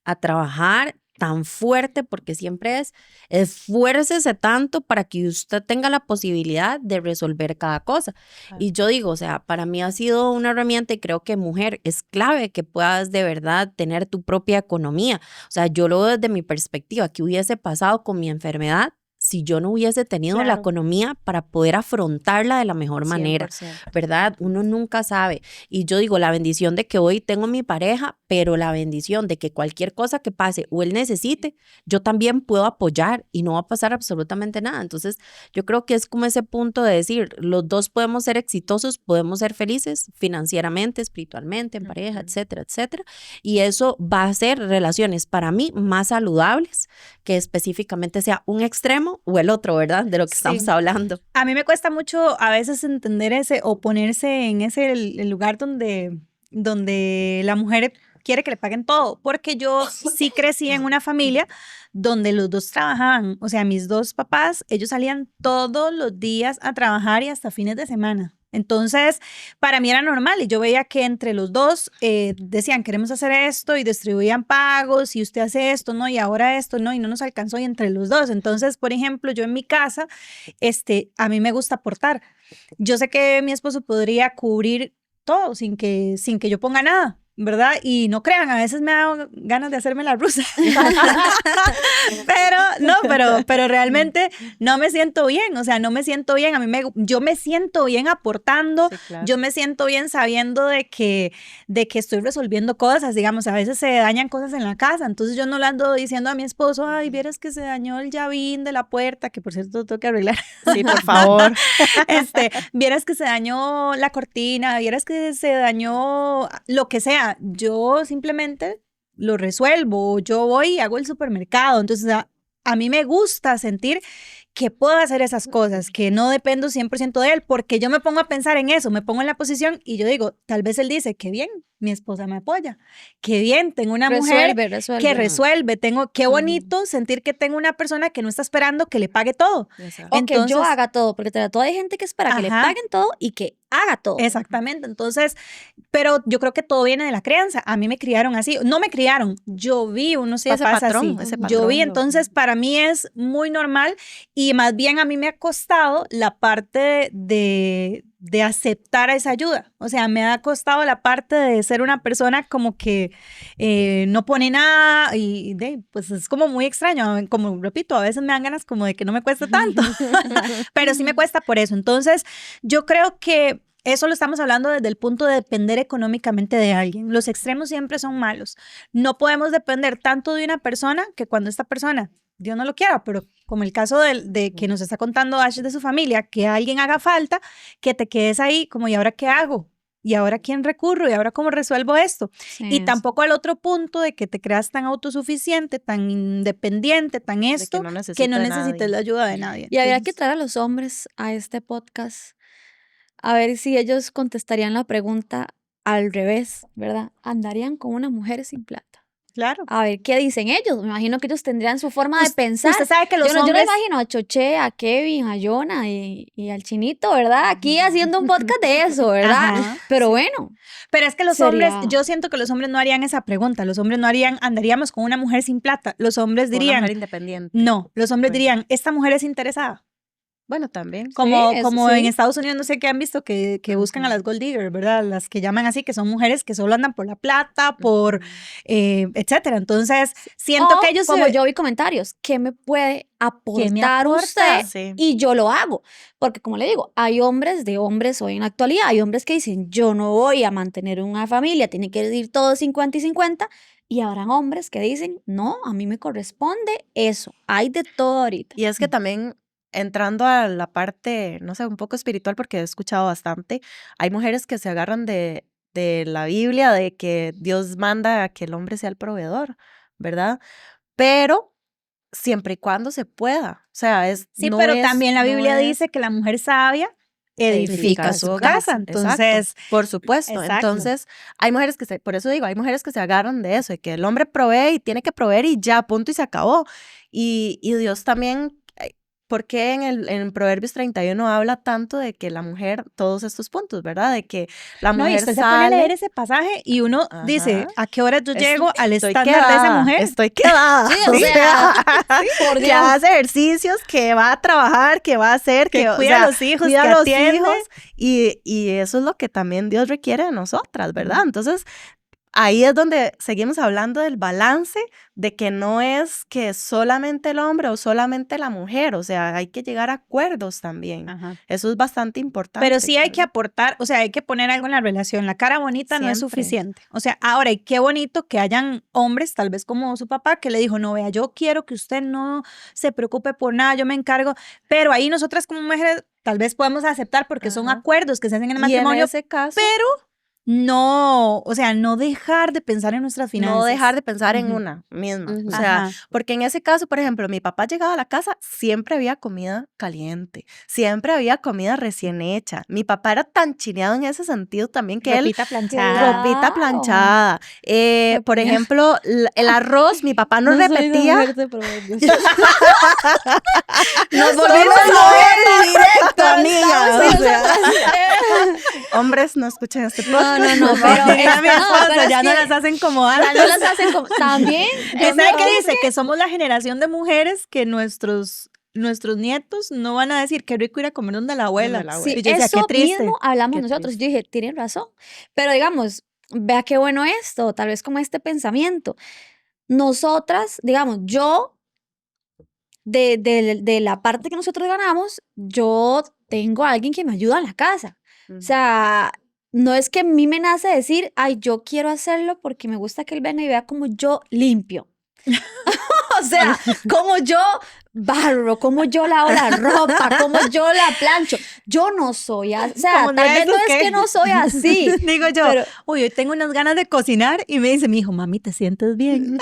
a trabajar tan fuerte, porque siempre es esfuércese tanto para que usted tenga la posibilidad de resolver cada cosa. Claro. Y yo digo, o sea, para mí ha sido una herramienta y creo que mujer es clave que puedas de verdad tener tu propia economía. O sea, yo lo veo desde mi perspectiva, ¿qué hubiese pasado con mi enfermedad si yo no hubiese tenido la Claro. economía para poder afrontarla de la mejor manera? 100%. ¿Verdad? Uno nunca sabe. Y yo digo, la bendición de que hoy tengo mi pareja, pero la bendición de que cualquier cosa que pase o él necesite, yo también puedo apoyar y no va a pasar absolutamente nada. Entonces, yo creo que es como ese punto de decir, los dos podemos ser exitosos, podemos ser felices financieramente, espiritualmente, en pareja, etcétera, etcétera. Y eso va a ser relaciones para mí más saludables que específicamente sea un extremo o el otro, ¿verdad? De lo que Sí. estamos hablando. A mí me cuesta mucho a veces entender ese o ponerse en ese el lugar donde la mujer quiere que le paguen todo, porque yo sí crecí en una familia donde los dos trabajaban, o sea, mis dos papás, ellos salían todos los días a trabajar y hasta fines de semana. Entonces, para mí era normal y yo veía que entre los dos decían, queremos hacer esto y distribuían pagos y usted hace esto, ¿no? Y ahora esto, ¿no? Y no nos alcanzó y entre los dos. Entonces, por ejemplo, yo en mi casa, a mí me gusta aportar. Yo sé que mi esposo podría cubrir todo sin que yo ponga nada, ¿verdad? Y no crean, a veces me da ganas de hacerme la rusa. pero realmente no me siento bien, o sea, no me siento bien. Yo me siento bien aportando, Sí, claro. yo me siento bien sabiendo de que estoy resolviendo cosas, digamos, a veces se dañan cosas en la casa, entonces yo no le ando diciendo a mi esposo, ay, vieras que se dañó el llavín de la puerta, que por cierto tengo que arreglar. Sí, por favor. Vieras que se dañó la cortina, vieras que se dañó lo que sea, yo simplemente lo resuelvo, yo voy y hago el supermercado, entonces a mí me gusta sentir que puedo hacer esas cosas, que no dependo 100% de él, porque yo me pongo a pensar en eso, me pongo en la posición y yo digo, tal vez él dice, qué bien, mi esposa me apoya, qué bien, tengo una mujer Resuelve. que resuelve, qué bonito sentir que tengo una persona que no está esperando que le pague todo. Exacto. O que yo Entonces- haga todo, porque todavía hay gente que espera que le Ajá. paguen todo y que haga todo. Exactamente, entonces, pero yo creo que todo viene de la crianza. A mí me criaron así, no me criaron, yo vi unos Sí, ese papás patrón, así. ese Yo vi, patrón, entonces para mí es muy normal y más bien a mí me ha costado la parte de aceptar esa ayuda. O sea, me ha costado la parte de ser una persona como que no pone nada y pues es como muy extraño. Como repito, a veces me dan ganas como de que no me cueste tanto, pero sí me cuesta por eso. Entonces, yo creo que eso lo estamos hablando desde el punto de depender económicamente de alguien. Los extremos siempre son malos. No podemos depender tanto de una persona que cuando esta persona, Dios no lo quiera, pero como el caso de que nos está contando Ash de su familia, que alguien haga falta, que te quedes ahí como, ¿y ahora qué hago? ¿Y ahora a quién recurro? ¿Y ahora cómo resuelvo esto? Sí, Y tampoco al otro punto de que te creas tan autosuficiente, tan independiente, tan esto, que no que necesito no de necesites nadie. la ayuda de nadie. Y habría que Entonces, traer a los hombres a este podcast a ver si ellos contestarían la pregunta al revés, ¿verdad? ¿Andarían con una mujer sin plata? claro. A ver qué dicen ellos. Me imagino que ellos tendrían su forma de pensar. Usted sabe que los Yo no hombres... imagino a Choché, a Kevin, a Jonah y al Chinito, ¿verdad? Aquí haciendo un podcast de eso, ¿verdad? Ajá, Pero sí. bueno, Pero es que los Sería- hombres, yo siento que los hombres no harían esa pregunta. Los hombres no harían, andaríamos con una mujer sin plata. Los hombres Con una dirían, mujer independiente. no, los hombres Bueno. dirían, esta mujer es interesada. Bueno, también. Como, eso como sí. en Estados Unidos, no sé qué han visto, que buscan a las gold diggers, ¿verdad? Las que llaman así, que son mujeres que solo andan por la plata, por, etcétera. Entonces, siento o que ellos como yo vi comentarios, ¿qué me puede aportar aporta? usted? Sí. Y yo lo hago. Porque como le digo, hay hombres de hombres hoy en la actualidad, hay hombres que dicen, yo no voy a mantener una familia, tiene que ir todo 50 y 50. Y habrán hombres que dicen, no, a mí me corresponde eso. Hay de todo ahorita. Y es que también entrando a la parte, no sé, un poco espiritual, porque he escuchado bastante, hay mujeres que se agarran de la Biblia, de que Dios manda a que el hombre sea el proveedor, ¿verdad? Pero siempre y cuando se pueda. O sea, Sí, no pero es- también la no Biblia es- dice que la mujer sabia edifica su casa. Entonces, exacto, por supuesto. exacto. Entonces, hay mujeres por eso digo, hay mujeres que se agarran de eso, de que el hombre provee y tiene que proveer y ya, punto y se acabó. Y Dios también, ¿por qué en Proverbios 31 habla tanto de que la mujer, todos estos puntos, ¿verdad? De que la no, y mujer usted se pone a sale. leer ese pasaje y uno Ajá. dice, ¿a qué hora yo llego al Estoy estándar de esa mujer? Estoy quedada. Sí, o sea, por que Dios. hace ejercicios, que va a trabajar, que va a hacer, Que o cuida sea, a los hijos, cuida que a los atiende. hijos, y eso es lo que también Dios requiere de nosotras, ¿verdad? Entonces, ahí es donde seguimos hablando del balance, de que no es que solamente el hombre o solamente la mujer, o sea, hay que llegar a acuerdos también. Ajá. Eso es bastante importante. Pero sí hay que ¿verdad? aportar, o sea, hay que poner algo en la relación. La cara bonita no es Siempre. suficiente. O sea, ahora, y qué bonito que hayan hombres, tal vez como su papá, que le dijo, no, vea, yo quiero que usted no se preocupe por nada, yo me encargo. Pero ahí nosotras como mujeres tal vez podemos aceptar porque son Ajá. acuerdos que se hacen en el Y en matrimonio, ese caso, pero no, o sea, no dejar de pensar en nuestras finanzas. no dejar de pensar en Ujú. una misma. Ujú. O sea, Ajá. porque en ese caso, por ejemplo, mi papá llegaba a la casa, siempre había comida caliente, siempre había comida recién hecha. Mi papá era tan chineado en ese sentido también que él Ropita planchada. ropita Claro. planchada. Por ejemplo, el arroz, mi papá no repetía. Nos volvimos a ver en directo, amigas. O sea, hombres, no escuchen este podcast. No, pero Diría es- mi no, esposo, pero es ya no que las hacen como ya antes. no las hacen como también. yo ¿Sabe qué me- dice? Que somos la generación de mujeres que nuestros nietos no van a decir qué rico ir a comer donde la abuela. Donde la Sí, Y yo decía, eso qué triste. mismo hablamos Qué nosotros. Yo dije, tienen razón. Pero digamos, vea qué bueno esto, tal vez como este pensamiento. Nosotras, digamos, yo, de la parte que nosotros ganamos, yo tengo a alguien que me ayuda en la casa. O sea, no es que a mí me nace decir, ay, yo quiero hacerlo porque me gusta que él venga y vea cómo yo limpio. O sea, como yo barro, como yo lavo la ropa, como yo la plancho. Yo no soy así. O sea, Como tal no vez es no es que- que no soy así. Digo yo, pero- uy, hoy tengo unas ganas de cocinar y me dice mi hijo, mami, ¿te sientes bien?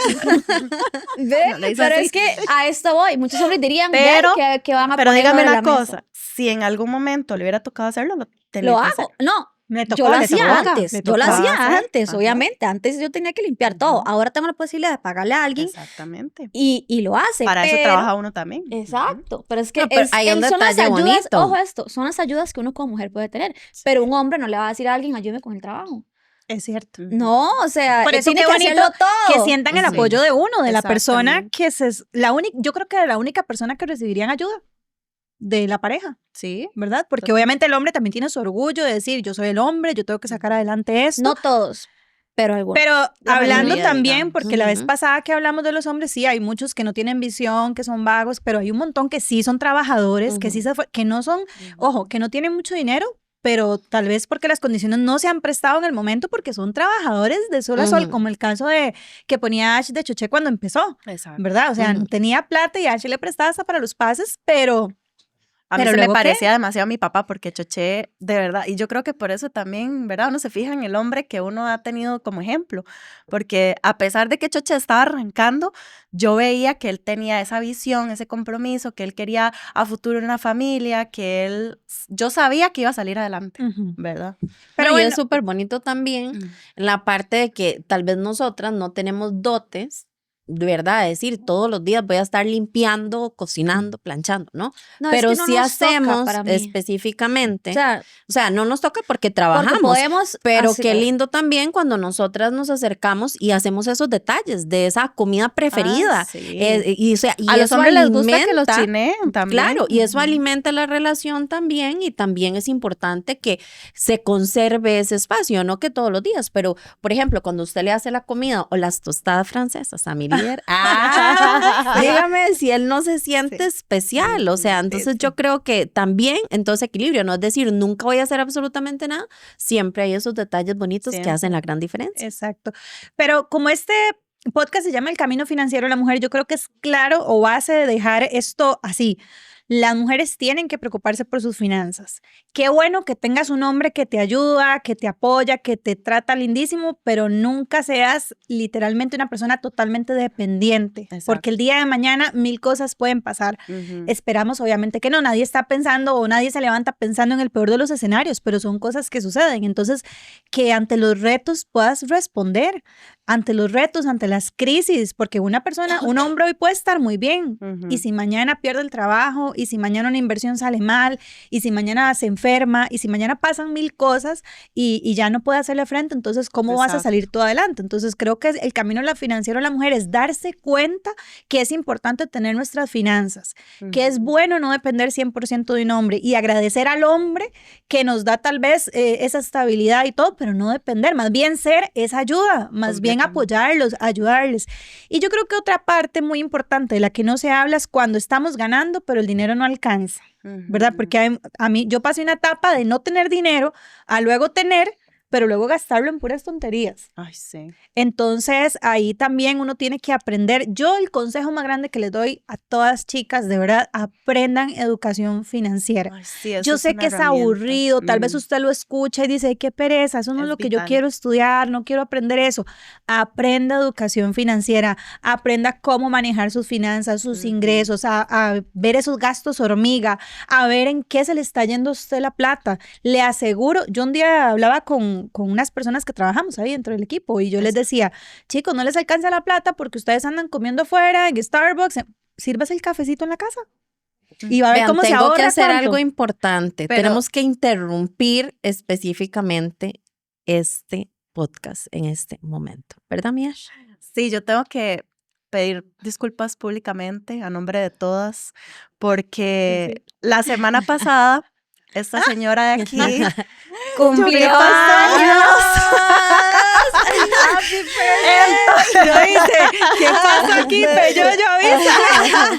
¿Ve? No le hice Pero así. es que a esto voy. Muchos hombres dirían Pero- que van a Pero poner dígame sobre una la mesa. cosa, si en algún momento le hubiera tocado hacerlo, tenía Lo que hago. hacer. No, Me tocó, yo lo le hacía toca, antes. le Yo lo tocaba hacía hacer. antes, Ajá. obviamente. Antes yo tenía que limpiar todo. Ujú. Ahora tengo la posibilidad de pagarle a alguien Exactamente. y lo hace. Para eso pero- trabaja uno también. Exacto, pero es que No, pero hay un son las detalle ayudas, bonito. ojo esto, son las ayudas que uno como mujer puede tener, pero un hombre no le va a decir a alguien, ayúdame con el trabajo. Es cierto. No, o sea, Por él eso tiene qué que bonito hacerlo todo. Que sientan el Sí. apoyo de uno, de la persona Exactamente. que yo creo que la única persona que recibirían ayuda de la pareja, Sí. ¿verdad? Porque obviamente el hombre también tiene su orgullo de decir, yo soy el hombre, yo tengo que sacar adelante esto. No todos, pero algunos. Pero La hablando mayoría, también, digamos. porque la vez Ujú. pasada que hablamos de los hombres, sí, hay muchos que no tienen visión, que son vagos, pero hay un montón que sí son trabajadores, que sí que no son, ojo, que no tienen mucho dinero, pero tal vez porque las condiciones no se han prestado en el momento porque son trabajadores de sol a sol, Ujú. como el caso de que ponía Ash de Choché cuando empezó, Exacto. ¿verdad? O sea, Ujú. tenía plata y Ash le prestaba hasta para los pases, pero A mí Pero se me luego, ¿qué? parecía demasiado a mi papá porque Choché, de verdad, y yo creo que por eso también, ¿verdad? Uno se fija en el hombre que uno ha tenido como ejemplo, porque a pesar de que Choché estaba arrancando, yo veía que él tenía esa visión, ese compromiso, que él quería a futuro una familia, yo sabía que iba a salir adelante, ¿verdad? Pero Pero bueno. es súper bonito también en la parte de que tal vez nosotras no tenemos dotes, de verdad, es decir, todos los días voy a estar limpiando, cocinando, planchando, ¿no? No, Pero es que no sí nos toca hacemos para mí. específicamente, O sea, no nos toca porque porque trabajamos, podemos pero hacer- qué lindo también cuando nosotras nos acercamos y hacemos esos detalles de esa comida preferida. Ah, sí. Y, o sea, y A los eso hombres les gusta que los alimenta- chineen también. Claro, y eso Ujú. alimenta la relación también y también es importante que se conserve ese espacio, no que todos los días, pero por ejemplo, cuando usted le hace la comida o las tostadas francesas a mi líder, dígame si él no se siente especial, o sea, entonces yo creo que también entonces equilibrio, no es decir, nunca voy a hacer absolutamente nada, siempre hay esos detalles bonitos que Siempre. hacen la gran diferencia. Exacto. Pero como este podcast se llama El Camino Financiero de la Mujer, yo creo que es claro o base de dejar esto así. las mujeres tienen que preocuparse por sus finanzas. Qué bueno que tengas un hombre que te ayuda, que te apoya, que te trata lindísimo, pero nunca seas literalmente una persona totalmente dependiente, Exacto. porque el día de mañana 1000 cosas pueden pasar. Esperamos obviamente que no, nadie está pensando o nadie se levanta pensando en el peor de los escenarios, pero son cosas que suceden. Entonces, que ante los retos puedas responder, ante los retos, ante las crisis, porque una persona, un hombre hoy puede estar muy bien, y si mañana pierde el trabajo, y si mañana una inversión sale mal, y si mañana se enferma, y si mañana pasan 1000 cosas y ya no puede hacerle frente, entonces ¿cómo vas a salir tú adelante? Entonces creo que el camino financiero de la mujer es darse cuenta que es importante tener nuestras finanzas, que es bueno no depender 100% de un hombre y agradecer al hombre que nos da tal vez esa estabilidad y todo, pero no depender, más bien ser esa ayuda, más bien apoyarlos, ayudarles. Y yo creo que otra parte muy importante de la que no se habla es cuando estamos ganando, pero el dinero no alcanza, ¿verdad? Porque a mí, yo pasé una etapa de no tener dinero a luego tener, pero luego gastarlo en puras tonterías. Ay, sí. Entonces, ahí también uno tiene que aprender. Yo el consejo más grande que les doy a todas chicas, de verdad, aprendan educación financiera. Ay, sí, eso yo sé una que es herramienta. aburrido, tal vez usted lo escucha y dice, "Ay, qué pereza, eso no es Es lo que yo vital. quiero estudiar, no quiero aprender eso". Aprenda educación financiera, aprenda cómo manejar sus finanzas, sus ingresos, a ver esos gastos hormiga, a ver en qué se le está yendo a usted la plata. Le aseguro, yo un día hablaba con unas personas que trabajamos ahí dentro del equipo y yo les decía, chicos, no les alcanza la plata porque ustedes andan comiendo afuera en Starbucks, sírvase el cafecito en la casa y va a ver Vean, cómo se tengo ahorra. que hacer cuánto. algo importante. Pero- Tenemos que interrumpir específicamente este podcast en este momento, ¿verdad, Miash? Sí, yo tengo que pedir disculpas públicamente a nombre de todas, porque la semana pasada esta señora de aquí cumplió años. Yo hice, ¿qué pasa aquí? Yo avisa.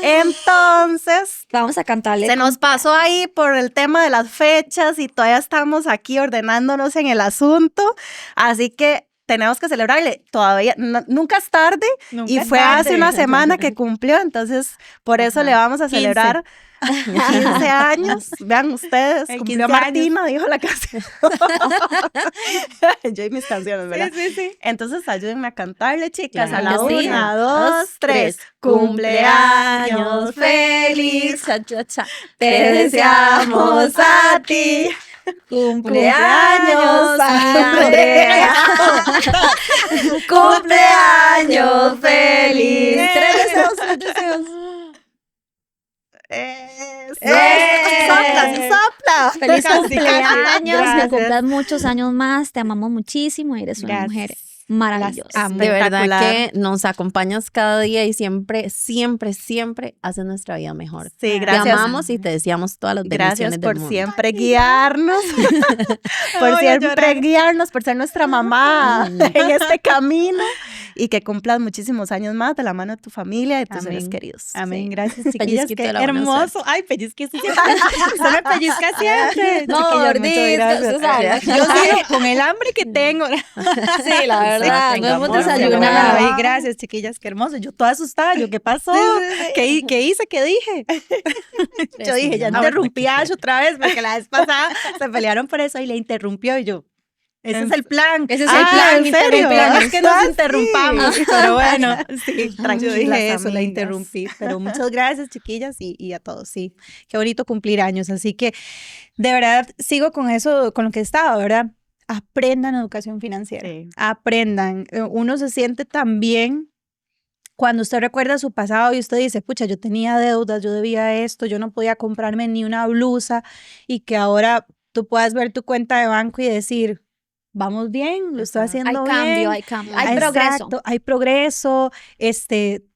Entonces, Vamos a cantarle. se nos pasó ahí por el tema de las fechas y todavía estamos aquí ordenándonos en el asunto, así que tenemos que celebrarle. Todavía, nunca es tarde, y fue hace una semana que cumplió, entonces por eso le vamos a 15. celebrar 15 años. Vean ustedes, El cumplió 15 años. Martina, dijo la canción. Yo y mis canciones, ¿verdad? Sí. Entonces ayúdenme a cantarle, chicas, a Claro la que sí. 1, 2, 3. Cumpleaños feliz, cha, cha, cha. te deseamos a ti. Cumpleaños, Andrea. Cumpleaños feliz. Tres deseos. Sopla, sopla. Feliz Casi, cumpleaños, casi. que cumplas muchos años más, te amamos muchísimo y eres una Gracias. mujer maravillosa. Las amo. De verdad Espectacular. que nos acompañas cada día y siempre, siempre, siempre haces nuestra vida mejor. Sí, Te gracias. amamos y te deseamos todas las Gracias bendiciones por del mundo. siempre guiarnos, por Voy a siempre llorar. guiarnos, por ser nuestra mamá en este camino, y que cumplas muchísimos años más de la mano de tu familia y de tus seres Amén. queridos. Amén, Sí. gracias, chiquillas, Pellizquito qué de la buena hermoso. Ay, pellizquito siempre. Usted me pellizca siempre. No, Chiquillas, muchas mordiscos, gracias. Susana. Yo sigo con el hambre que tengo. Sí, la verdad, no hemos tengamos desayunado. Ay, gracias, chiquillas, qué hermoso. Yo toda asustada, yo, ¿qué pasó? ¿Qué hice? ¿Qué dije? Yo dije, ya No, interrumpí a Ash otra vez, porque la vez pasada se pelearon por eso y le interrumpió y yo. Ese es el plan. Ese es el Ah, plan, ¿en serio? No es que nos Ah, sí. interrumpamos, pero bueno, sí, yo Tranquilas, dije eso, la amigas. interrumpí, pero muchas gracias, chiquillas, y a todos, sí, qué bonito cumplir años, así que de verdad sigo con eso, con lo que estaba, ¿verdad? Aprendan educación financiera, Sí. aprendan, uno se siente tan bien cuando usted recuerda su pasado y usted dice, pucha, yo tenía deudas, yo debía esto, yo no podía comprarme ni una blusa, y que ahora tú puedas ver tu cuenta de banco y decir, vamos bien, lo estoy Exacto. haciendo Hay cambio, bien. hay cambio, Hay hay progreso. Exacto, hay progreso,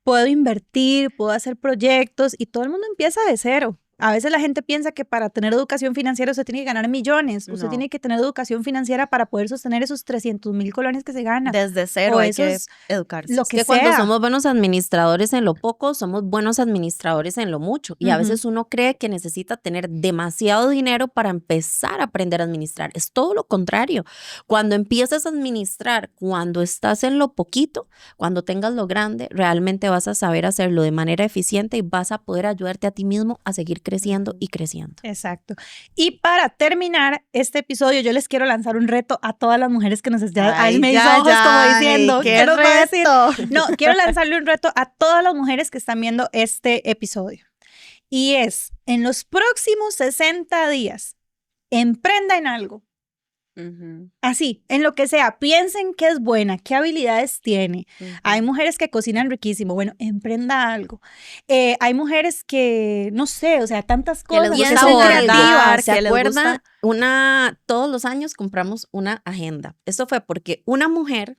puedo invertir, puedo hacer proyectos y todo el mundo empieza de cero. A veces la gente piensa que para tener educación financiera usted tiene que ganar millones. Usted No. tiene que tener educación financiera para poder sostener esos 300,000 colones que se gana. Desde cero O hay eso que es educarse. lo Es que que cuando sea. somos buenos administradores en lo poco, somos buenos administradores en lo mucho. Y a Ujú. veces uno cree que necesita tener demasiado dinero para empezar a aprender a administrar. Es todo lo contrario. Cuando empiezas a administrar, cuando estás en lo poquito, cuando tengas lo grande, realmente vas a saber hacerlo de manera eficiente y vas a poder ayudarte a ti mismo a seguir creciendo y creciendo. Exacto. Y para terminar este episodio, yo les quiero lanzar un reto a todas las mujeres que nos están. Ay, me hizo ojos como diciendo, ¿qué nos va a decir? No, quiero lanzarle un reto a todas las mujeres que están viendo este episodio. Y es, en los próximos 60 días, emprenda en algo. Ujú, Así, en lo que sea, piensen qué es buena, qué habilidades tiene. ujú. Hay mujeres que cocinan riquísimo, bueno, emprenda algo. Hay mujeres que, no sé, o sea, tantas Que les cosas, gusta que son bordar, creativas. ¿Se que les acuerda? gusta. Todos los años compramos una agenda. Esto fue porque una mujer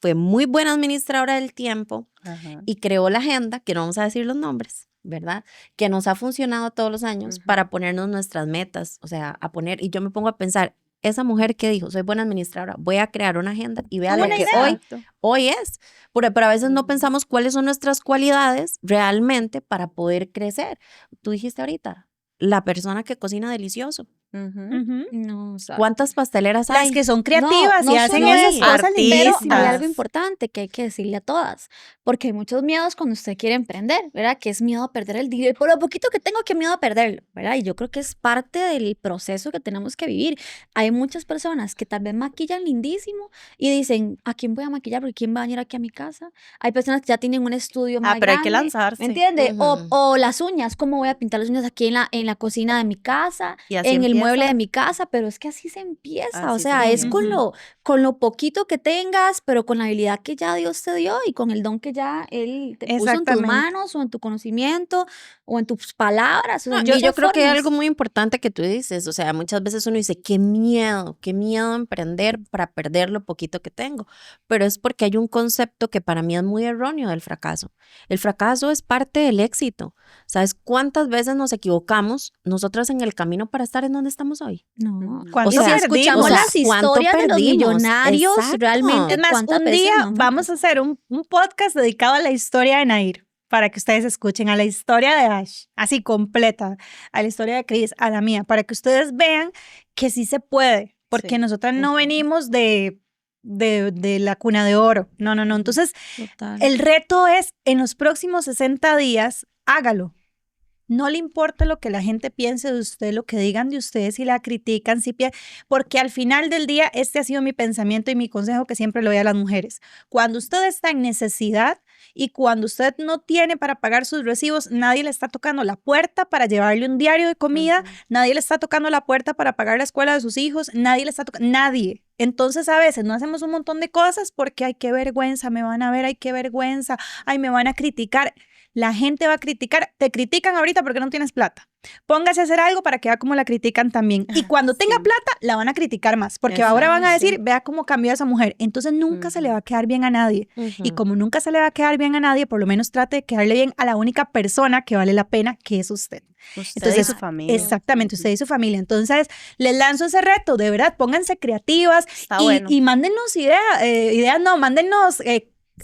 fue muy buena administradora del tiempo Ajá. y creó la agenda, que no vamos a decir los nombres, ¿verdad? Que nos ha funcionado todos los años Ujú. para ponernos nuestras metas, o sea, a poner, y yo me pongo a pensar, esa mujer que dijo, soy buena administradora, voy a crear una agenda y vea lo Buena que idea. hoy es. Pero a veces no Ujú. pensamos cuáles son nuestras cualidades realmente para poder crecer. Tú dijiste ahorita, la persona que cocina delicioso. Ujú. Ujú. No, o sea, ¿Cuántas pasteleras hay? Las que son creativas no y hacen solo esas eso, cosas pero lindísimas. hay algo importante que hay que decirle a todas, porque hay muchos miedos cuando usted quiere emprender, ¿verdad? Que es miedo a perder el dinero, por lo poquito que tengo, que miedo a perderlo, ¿verdad? Y yo creo que es parte del proceso que tenemos que vivir. Hay muchas personas que tal vez maquillan lindísimo y dicen, ¿a quién voy a maquillar? Porque ¿quién va a venir aquí a mi casa? Hay personas que ya tienen un estudio más Pero hay que grande, lanzarse. ¿me entiende? Ujú. O las uñas, ¿cómo voy a pintar las uñas aquí en la cocina de mi casa, Y así en el empieza. mueble de mi casa? Pero es que así se empieza, o Así se sea, es empieza. con lo poquito que tengas, pero con la habilidad que ya Dios te dio y con el don que ya Él te puso en tus Exactamente. manos o en tu conocimiento o en tus palabras. O sea, No, y yo creo que hay formas. algo muy importante que tú dices, o sea, muchas veces uno dice, qué miedo emprender para perder lo poquito que tengo, pero es porque hay un concepto que para mí es muy erróneo del fracaso. El fracaso es parte del éxito. ¿Sabes cuántas veces nos equivocamos nosotras en el camino para estar en donde estamos hoy? No. ¿Cuánto Y si perdimos? escuchamos O sea, las ¿cuánto historias de los perdimos? millonarios, Exacto. realmente Es más, cuántas un veces día no vamos a hacer un podcast dedicado a la historia de Nair, para que ustedes escuchen, a la historia de Ash, así completa, a la historia de Chris, a la mía, para que ustedes vean que sí se puede, porque Sí. nosotras no Ujú. venimos de la cuna de oro. No. Entonces, Total. el reto es, en los próximos 60 días, hágalo. No le importa lo que la gente piense de usted, lo que digan de usted, si la critican, porque al final del día este ha sido mi pensamiento y mi consejo que siempre le doy a las mujeres. Cuando usted está en necesidad y cuando usted no tiene para pagar sus recibos, nadie le está tocando la puerta para llevarle un diario de comida, Ujú. nadie le está tocando la puerta para pagar la escuela de sus hijos, nadie le está tocando, nadie. Entonces a veces no hacemos un montón de cosas porque ay, qué vergüenza, me van a ver, ay, qué vergüenza, ay, me van a criticar. La gente va a criticar, te critican ahorita porque no tienes plata. Póngase a hacer algo para que vea cómo la critican también. Y cuando tenga Sí. plata, la van a criticar más, porque Exacto, ahora van a sí. decir, vea cómo cambió esa mujer. Entonces nunca se le va a quedar bien a nadie. Y Ujú. como nunca se le va a quedar bien a nadie, por lo menos trate de quedarle bien a la única persona que vale la pena, que es usted. Usted Entonces, y su familia. Exactamente, usted y su familia. Entonces, les lanzo ese reto, de verdad, pónganse creativas Está y, bueno. y mándennos ideas no, mándennos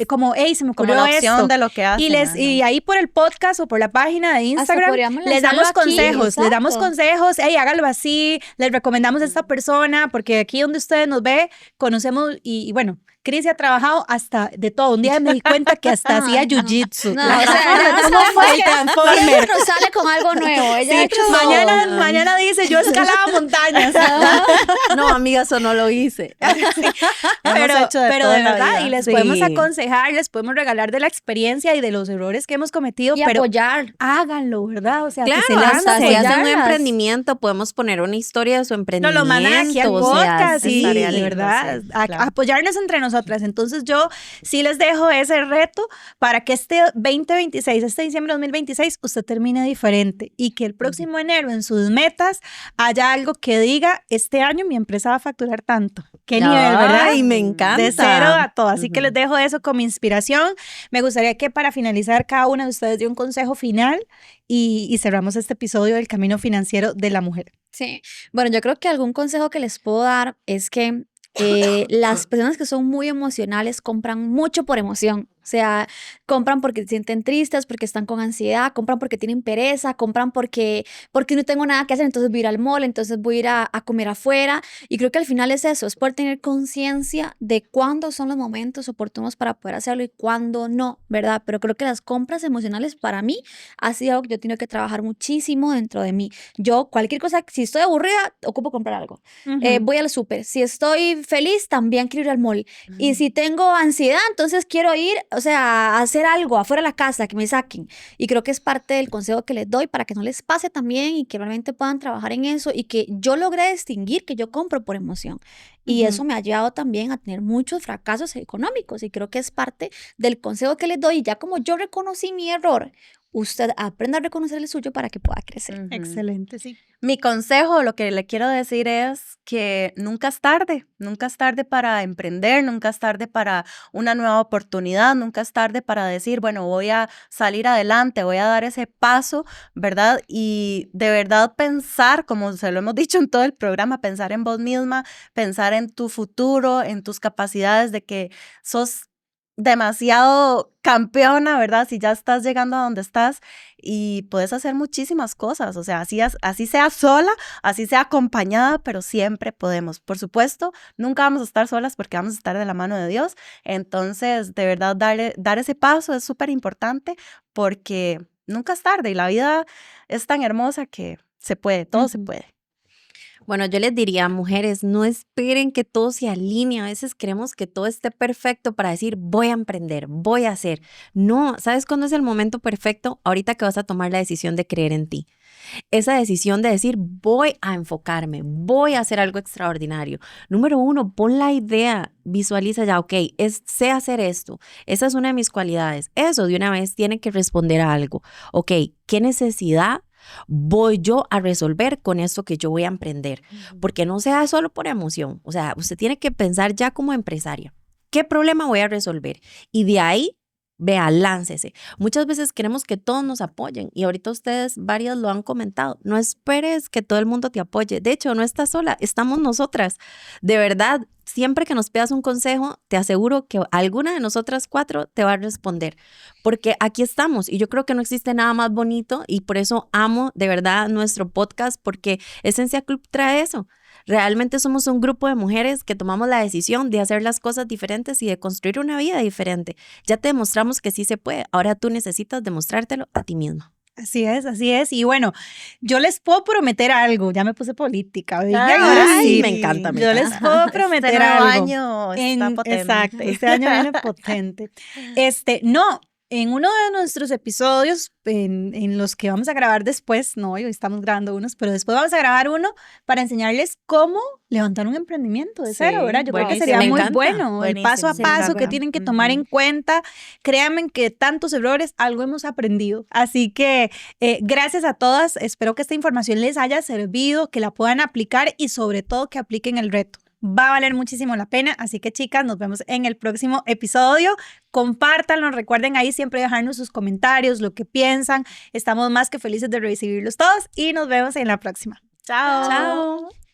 como, hey, se me Como ocurrió la opción esto. de lo que hacen. Y ahí por el podcast o por la página de Instagram podríamos les lanzarlo damos aquí, consejos, les damos exacto. consejos, hey, hágalo así, les recomendamos a esta persona, porque aquí donde ustedes nos ve, conocemos y bueno, Cris ha trabajado hasta de todo. Un día me di cuenta que hasta hacía Ay, no. jiu-jitsu. No, o sea, ella ¿Cómo fue? El Transformer. Transformer. Siempre nos sale con algo nuevo. Ella Sí, ha hecho mañana dice, yo escalaba montañas. No, amiga, eso no lo hice. pero hecho de pero todo de en la verdad, vida. y les Sí. podemos aconsejar, les podemos regalar de la experiencia y de los errores que hemos cometido, y pero apoyar. háganlo, ¿verdad? O sea, Claro, que se hasta lancen. si hacen un apoyarlas. emprendimiento, podemos poner una historia de su Nos emprendimiento. lo mandan aquí al o sea, podcast y estaría de lindo, verdad, sí, a claro. apoyarnos entre nosotras. Entonces yo sí les dejo ese reto para que este 2026, este diciembre de 2026, usted termine diferente y que el próximo enero en sus metas haya algo que diga, este año mi empresa va a facturar tanto. Qué nivel, ¿verdad? Ay, me encanta. De 0 a todo. Así que Ujú. les dejo eso como inspiración. Me gustaría que para finalizar cada una de ustedes dé un consejo final y cerramos este episodio del camino financiero de la mujer. Sí, bueno, yo creo que algún consejo que les puedo dar es que las personas que son muy emocionales compran mucho por emoción. O sea, compran porque se sienten tristes, porque están con ansiedad, compran porque tienen pereza, compran porque no tengo nada que hacer, entonces voy a ir al mall, entonces voy a ir a comer afuera. Y creo que al final es eso, es poder tener conciencia de cuándo son los momentos oportunos para poder hacerlo y cuándo no, ¿verdad? Pero creo que las compras emocionales para mí ha sido algo que yo he tenido que trabajar muchísimo dentro de mí. Yo, cualquier cosa, si estoy aburrida, ocupo comprar algo. Voy al súper. Si estoy feliz, también quiero ir al mall. Y si tengo ansiedad, entonces quiero ir, o sea, a hacer algo afuera de la casa, que me saquen. Y creo que es parte del consejo que les doy para que no les pase también y que realmente puedan trabajar en eso y que yo logré distinguir que yo compro por emoción. Y eso me ha llevado también a tener muchos fracasos económicos y creo que es parte del consejo que les doy. Y ya como yo reconocí mi error, usted aprenda a reconocer el suyo para que pueda crecer. Ujú. Excelente, sí. Mi consejo, lo que le quiero decir es que nunca es tarde para emprender, nunca es tarde para una nueva oportunidad, nunca es tarde para decir, bueno, voy a salir adelante, voy a dar ese paso, ¿verdad? Y de verdad pensar, como se lo hemos dicho en todo el programa, pensar en vos misma, pensar en tu futuro, en tus capacidades de que sos demasiado campeona, ¿verdad? Si ya estás llegando a donde estás y puedes hacer muchísimas cosas, o sea, así sea sola, así sea acompañada, pero siempre podemos. Por supuesto, nunca vamos a estar solas porque vamos a estar de la mano de Dios, entonces, de verdad, dar ese paso es súper importante porque nunca es tarde y la vida es tan hermosa que se puede, todo se puede. Bueno, yo les diría, mujeres, no esperen que todo se alinee. A veces queremos que todo esté perfecto para decir, voy a emprender, voy a hacer. No, ¿sabes cuándo es el momento perfecto? Ahorita que vas a tomar la decisión de creer en ti. Esa decisión de decir, voy a enfocarme, voy a hacer algo extraordinario. Número 1, pon la idea, visualiza ya, ok, sé hacer esto. Esa es una de mis cualidades. Eso de una vez tiene que responder a algo. Ok, ¿qué necesidad voy yo a resolver con esto que yo voy a emprender? Porque no sea solo por emoción. O sea, usted tiene que pensar ya como empresaria. ¿Qué problema voy a resolver? Y de ahí, vea, láncese. Muchas veces queremos que todos nos apoyen y ahorita ustedes varias lo han comentado. No esperes que todo el mundo te apoye. De hecho, no estás sola, estamos nosotras. De verdad, siempre que nos pidas un consejo, te aseguro que alguna de nosotras 4 te va a responder, porque aquí estamos y yo creo que no existe nada más bonito y por eso amo de verdad nuestro podcast, porque Esencia Club trae eso. Realmente somos un grupo de mujeres que tomamos la decisión de hacer las cosas diferentes y de construir una vida diferente. Ya te demostramos que sí se puede, ahora tú necesitas demostrártelo a ti misma. Así es, así es. Y bueno, yo les puedo prometer algo. Ya me puse política. Oigan, Ay, ahora sí. me encanta, me Yo les encanta. puedo prometer Este nuevo algo. año está potente. Exacto, este año viene potente. No, en uno de nuestros episodios, en los que vamos a grabar después, no, hoy estamos grabando unos, pero después vamos a grabar uno para enseñarles cómo levantar un emprendimiento de cero, Sí, ¿verdad? Yo creo que buenísimo. sería Me muy encanta. bueno, el paso a Buenísimo. paso Sí, que me tienen que encanta. tomar en cuenta. Créanme que tantos errores, algo hemos aprendido. Así que gracias a todas, espero que esta información les haya servido, que la puedan aplicar y sobre todo que apliquen el reto. Va a valer muchísimo la pena, así que chicas, nos vemos en el próximo episodio. Compártanlo, recuerden ahí siempre dejarnos sus comentarios, lo que piensan. Estamos más que felices de recibirlos todos y nos vemos en la próxima. Chao. Chao.